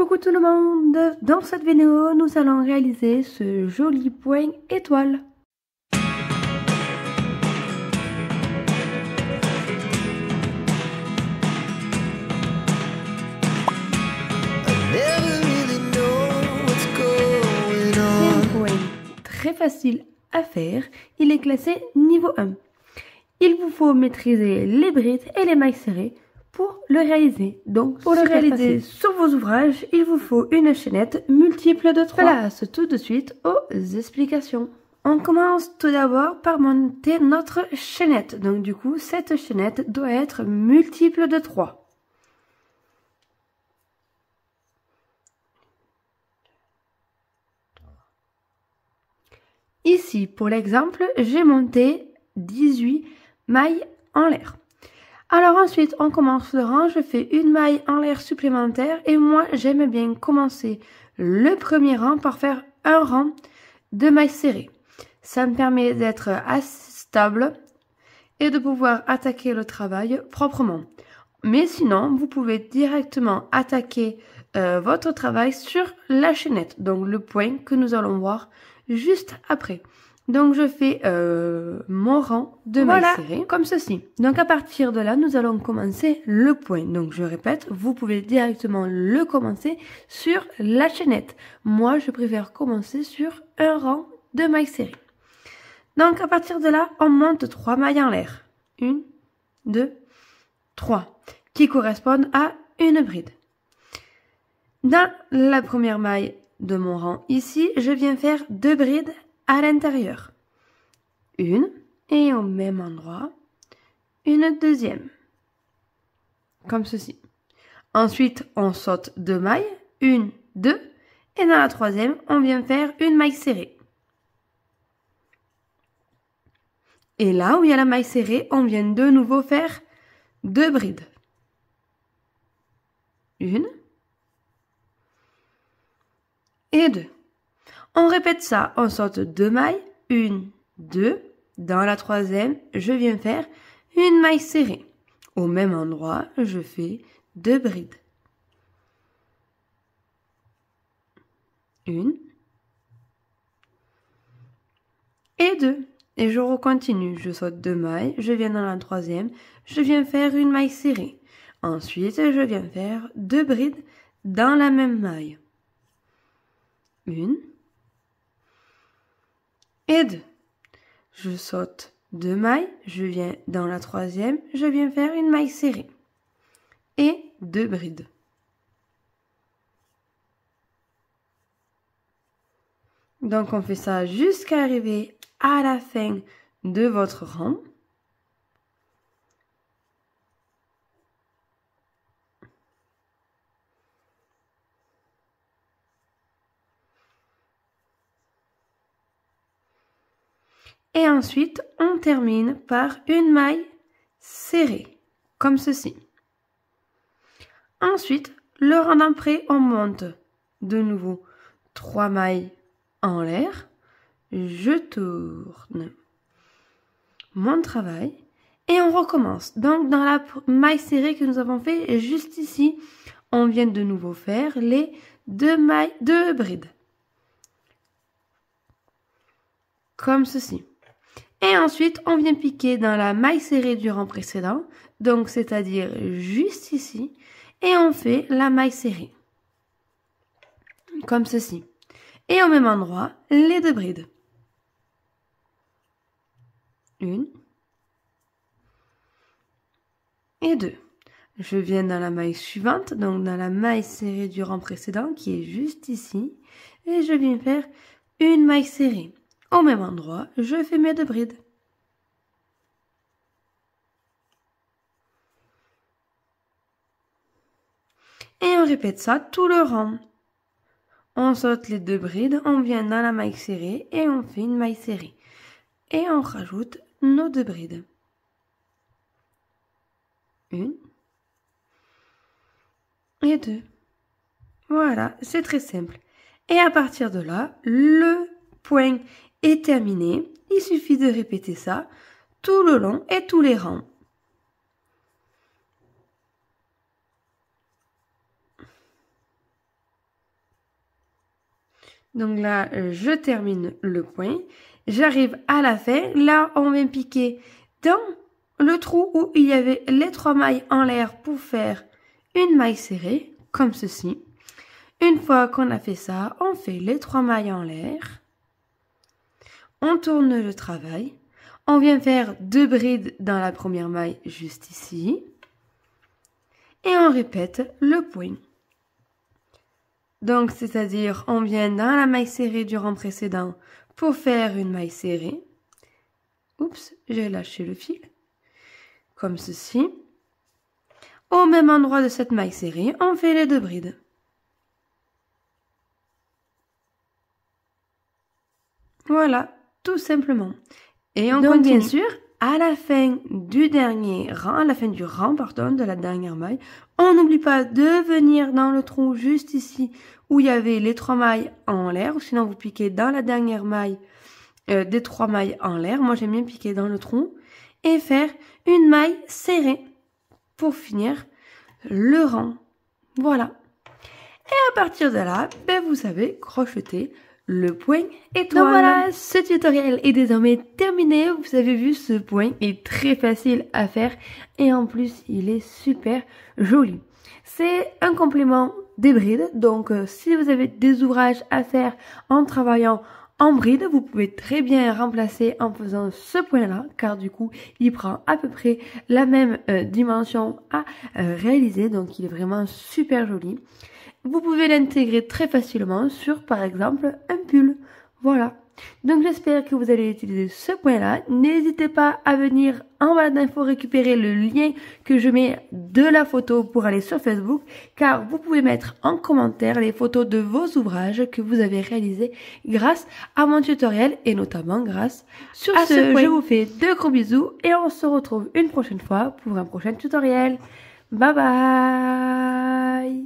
Coucou tout le monde! Dans cette vidéo, nous allons réaliser ce joli point étoile. C'est un point très facile à faire. Il est classé niveau 1. Il vous faut maîtriser les brides et les mailles serrées pour le réaliser. Donc, pour le réaliser sur vos ouvrages, il vous faut une chaînette multiple de 3. Place tout de suite aux explications. On commence tout d'abord par monter notre chaînette. Donc, du coup, cette chaînette doit être multiple de 3. Ici, pour l'exemple, j'ai monté 18 mailles en l'air. Alors ensuite, on commence le rang, je fais une maille en l'air supplémentaire et moi, j'aime bien commencer le premier rang par faire un rang de mailles serrées. Ça me permet d'être assez stable et de pouvoir attaquer le travail proprement. Mais sinon, vous pouvez directement attaquer votre travail sur la chaînette, donc le point que nous allons voir juste après. Donc, je fais mon rang de mailles serrées, comme ceci. Donc, à partir de là, nous allons commencer le point. Donc, je répète, vous pouvez directement le commencer sur la chaînette. Moi, je préfère commencer sur un rang de mailles serrées. Donc, à partir de là, on monte 3 mailles en l'air. 1, 2, 3, qui correspondent à une bride. Dans la première maille de mon rang ici, je viens faire 2 brides à l'intérieur. Une, et au même endroit, une deuxième. Comme ceci. Ensuite, on saute 2 mailles, 1, 2, et dans la troisième, on vient faire une maille serrée. Et là où il y a la maille serrée, on vient de nouveau faire 2 brides. Une et 2. On répète ça, on saute 2 mailles, 1, 2, dans la troisième, je viens faire une maille serrée. Au même endroit, je fais 2 brides. 1 et 2. Et je recontinue, je saute 2 mailles, je viens dans la troisième, je viens faire une maille serrée. Ensuite, je viens faire 2 brides dans la même maille. 1 et 2. Je saute 2 mailles, je viens dans la troisième, je viens faire une maille serrée et 2 brides. Donc on fait ça jusqu'à arriver à la fin de votre rang. Et ensuite, on termine par une maille serrée, comme ceci. Ensuite, le rang d'après, on monte de nouveau 3 mailles en l'air. Je tourne mon travail et on recommence. Donc, dans la maille serrée que nous avons fait juste ici, on vient de nouveau faire les 2 brides. Comme ceci. Et ensuite, on vient piquer dans la maille serrée du rang précédent, donc c'est-à-dire juste ici, et on fait la maille serrée. Comme ceci. Et au même endroit, les 2 brides. 1 et 2. Je viens dans la maille suivante, donc dans la maille serrée du rang précédent, qui est juste ici, et je viens faire une maille serrée. Au même endroit, je fais mes 2 brides. Et on répète ça tout le rang. On saute les 2 brides, on vient dans la maille serrée et on fait une maille serrée. Et on rajoute nos 2 brides. 1 et 2. Voilà, c'est très simple. Et à partir de là, le point est terminé. Il suffit de répéter ça tout le long et tous les rangs. Donc là, je termine le point. J'arrive à la fin. Là, on vient piquer dans le trou où il y avait les 3 mailles en l'air pour faire une maille serrée, comme ceci. Une fois qu'on a fait ça, on fait les 3 mailles en l'air. On tourne le travail. On vient faire 2 brides dans la première maille, juste ici. Et on répète le point. Donc, c'est-à-dire, on vient dans la maille serrée du rang précédent pour faire une maille serrée. Oups, j'ai lâché le fil. Comme ceci. Au même endroit de cette maille serrée, on fait les 2 brides. Voilà, tout simplement. Et on continue. Bien sûr, à la fin du dernier rang, à la fin du rang, pardon, de la dernière maille, on n'oublie pas de venir dans le trou juste ici où il y avait les 3 mailles en l'air, ou sinon vous piquez dans la dernière maille des 3 mailles en l'air. Moi, j'aime bien piquer dans le trou et faire une maille serrée pour finir le rang. Voilà. Et à partir de là, ben, vous savez crocheter le point étoile. Donc voilà, ce tutoriel est désormais terminé. Vous avez vu, ce point est très facile à faire et en plus, il est super joli. C'est un complément des brides. Donc, si vous avez des ouvrages à faire en travaillant en bride, vous pouvez très bien remplacer en faisant ce point-là, car du coup, il prend à peu près la même dimension à réaliser. Donc, il est vraiment super joli. Vous pouvez l'intégrer très facilement sur, par exemple, un pull. Voilà. Donc, j'espère que vous allez utiliser ce point-là. N'hésitez pas à venir en bas d'infos récupérer le lien que je mets de la photo pour aller sur Facebook, car vous pouvez mettre en commentaire les photos de vos ouvrages que vous avez réalisés grâce à mon tutoriel et notamment grâce à ce point. Je vous fais de gros bisous et on se retrouve une prochaine fois pour un prochain tutoriel. Bye bye!